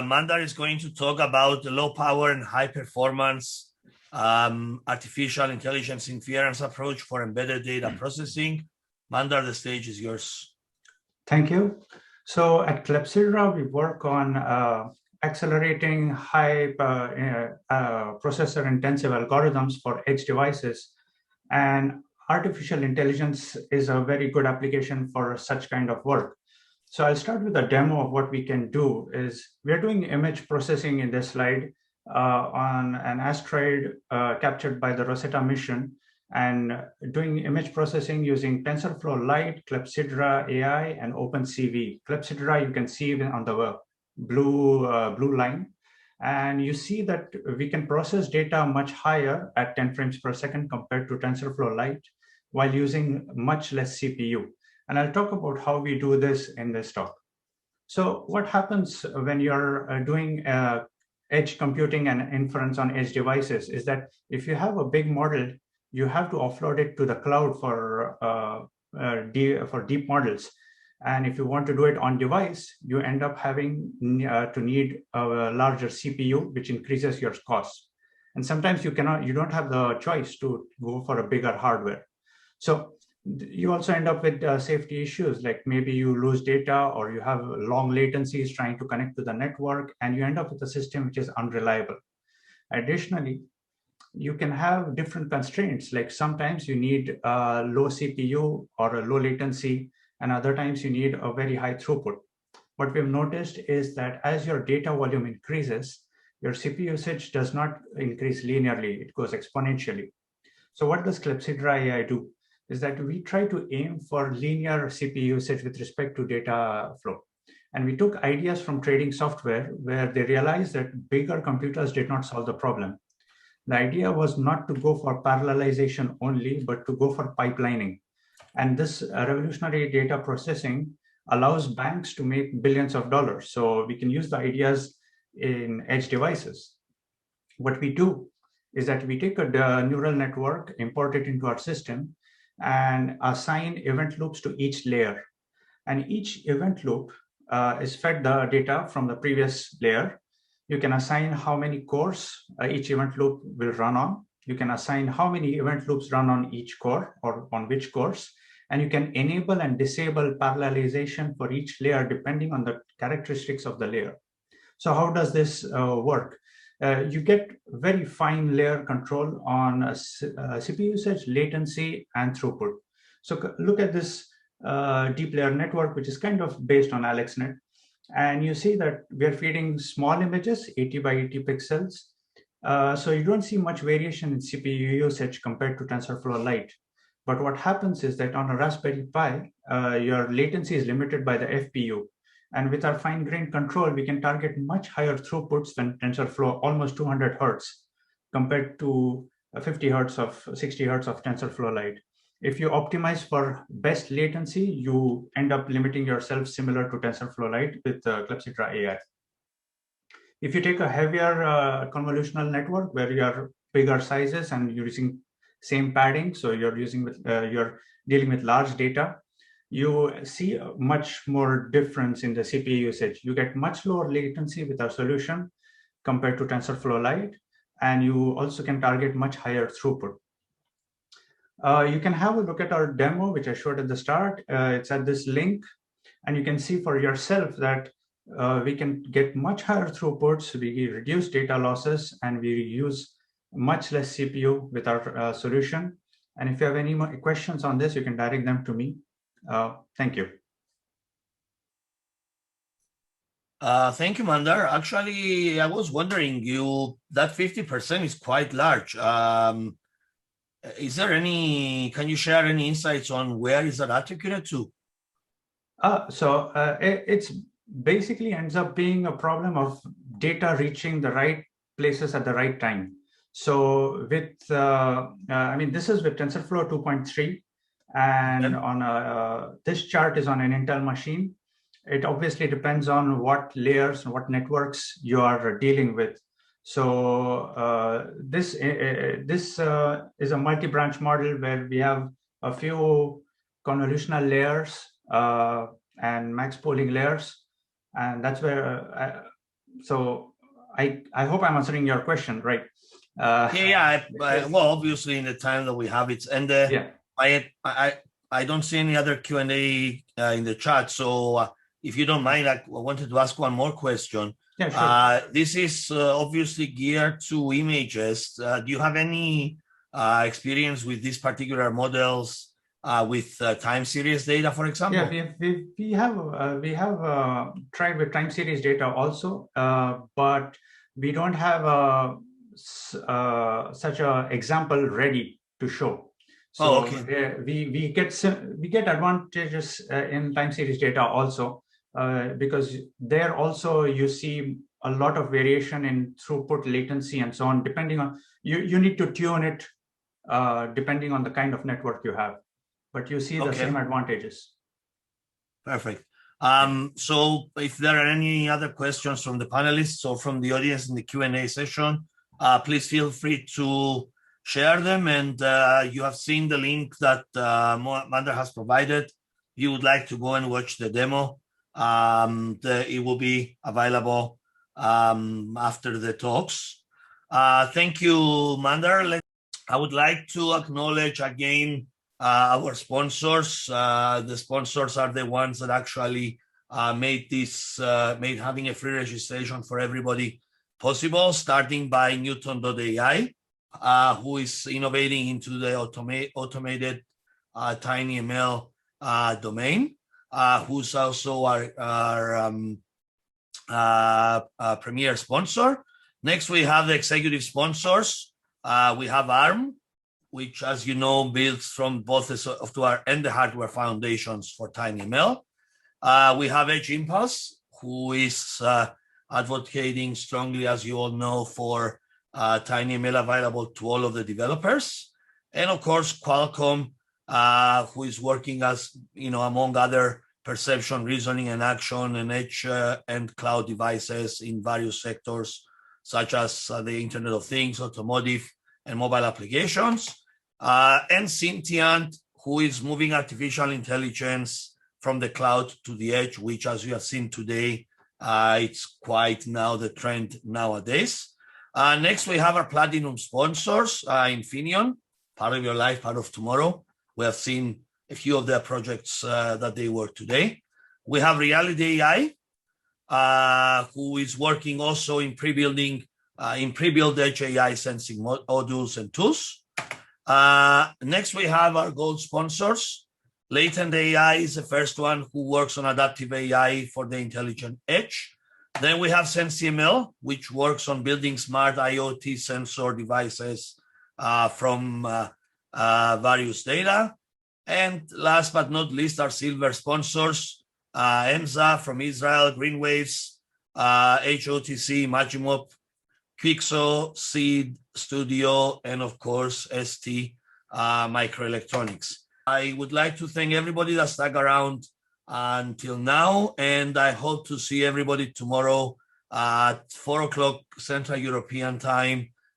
Mandar is going to talk about the low power and high performance artificial intelligence inference approach for embedded data processing. Mandar, the stage is yours. Thank you. So at Clepsydra, we work on accelerating high processor intensive algorithms for edge devices. And artificial intelligence is a very good application for such kind of work. So I'll start with a demo of what we can do. We're doing image processing in this slide on an asteroid captured by the Rosetta mission, and doing image processing using TensorFlow Lite, Clepsydra AI, and OpenCV. Clepsydra you can see on the blue line, and you see that we can process data much higher at 10 frames per second compared to TensorFlow Lite while using much less CPU. And I'll talk about how we do this in this talk. So what happens when you're doing edge computing and inference on edge devices is that if you have a big model, you have to offload it to the cloud for deep models. And if you want to do it on device, you end up having to need a larger CPU, which increases your costs. And sometimes you don't have the choice to go for a bigger hardware. So you also end up with safety issues, like maybe you lose data or you have long latencies trying to connect to the network, and you end up with a system which is unreliable. Additionally, you can have different constraints, like sometimes you need a low CPU or a low latency, and other times you need a very high throughput. What we've noticed is that as your data volume increases, your CPU usage does not increase linearly, it goes exponentially. So what does Clepsydra AI do? Is that we try to aim for linear CPU usage with respect to data flow. And we took ideas from trading software where they realized that bigger computers did not solve the problem. The idea was not to go for parallelization only, but to go for pipelining. And this revolutionary data processing allows banks to make billions of dollars. So we can use the ideas in edge devices. What we do is that we take a neural network, import it into our system, and assign event loops to each layer. And each event loop is fed the data from the previous layer. You can assign how many cores each event loop will run on. You can assign how many event loops run on each core or on which cores. And you can enable and disable parallelization for each layer depending on the characteristics of the layer. So how does this work? You get very fine layer control on CPU usage, latency, and throughput. So look at this deep layer network, which is kind of based on AlexNet. And you see that we are feeding small images, 80 by 80 pixels. So you don't see much variation in CPU usage compared to TensorFlow Lite. But what happens is that on a Raspberry Pi, your latency is limited by the FPU. And with our fine-grained control, we can target much higher throughputs than TensorFlow, almost 200 hertz, compared to 50 hertz of 60 hertz of TensorFlow Lite. If you optimize for best latency, you end up limiting yourself similar to TensorFlow Lite with Clepsydra AI. If you take a heavier convolutional network where you are bigger sizes and you're using same padding, so you're dealing with large data, you see much more difference in the CPU usage. You get much lower latency with our solution compared to TensorFlow Lite, and you also can target much higher throughput. You can have a look at our demo, which I showed at the start. It's at this link, and you can see for yourself that we can get much higher throughputs, we reduce data losses, and we use much less CPU with our solution. And if you have any more questions on this, you can direct them to me. Thank you. Thank you, Mandar. Actually, I was wondering, that 50% is quite large. Is there can you share any insights on where is that attributed to? It's basically ends up being a problem of data reaching the right places at the right time. So with, this is with TensorFlow 2.3, and on this chart is on an Intel machine. It obviously depends on what layers and what networks you are dealing with. So this is a multi-branch model where we have a few convolutional layers and max pooling layers, and that's where So I hope I'm answering your question, right? Well, obviously in the time that we have it, and Yeah. I don't see any other Q&A in the chat. So if you don't mind, I wanted to ask one more question. Yeah, sure. This is obviously geared to images. Do you have any experience with these particular models with time series data, for example? Yeah, we have tried with time series data also, but we don't have such a example ready to show. So Okay. we get advantages in time series data also, because there also you see a lot of variation in throughput, latency, and so on. Depending on you need to tune it depending on the kind of network you have, but you see the Okay. same advantages. Perfect. So if there are any other questions from the panelists or from the audience in the Q&A session, please feel free to share them. And you have seen the link that Mandar has provided. If you would like to go and watch the demo, it will be available after the talks. Thank you, Mandar. I would like to acknowledge again our sponsors. The sponsors are the ones that actually made having a free registration for everybody possible, starting by Newton.ai, who is innovating into the automated TinyML domain, who's also our premier sponsor. Next, we have the executive sponsors. We have ARM, which, as you know, builds from both the software and the hardware foundations for TinyML. We have Edge Impulse, who is advocating strongly, as you all know, for TinyML available to all of the developers. And of course, Qualcomm, who is working as, among other perception, reasoning, and action, and edge and cloud devices in various sectors, such as the Internet of Things, automotive, and mobile applications. And Sentient, who is moving artificial intelligence from the cloud to the edge, which, as you have seen today, it's quite now the trend nowadays. Next, we have our platinum sponsors, Infineon, part of your life, part of tomorrow. We have seen a few of their projects that they work today. We have Reality AI, who is working also in pre-built edge AI sensing modules and tools. Next, we have our gold sponsors. Latent AI is the first one who works on adaptive AI for the intelligent edge. Then we have SensiML, which works on building smart IoT sensor devices from various data. And last but not least, our silver sponsors, EMSA from Israel, Greenwaves, HOTC, Magimop, Quixo, Seed, Studio, and of course, ST Microelectronics. I would like to thank everybody that stuck around until now, and I hope to see everybody tomorrow at 4 o'clock Central European Time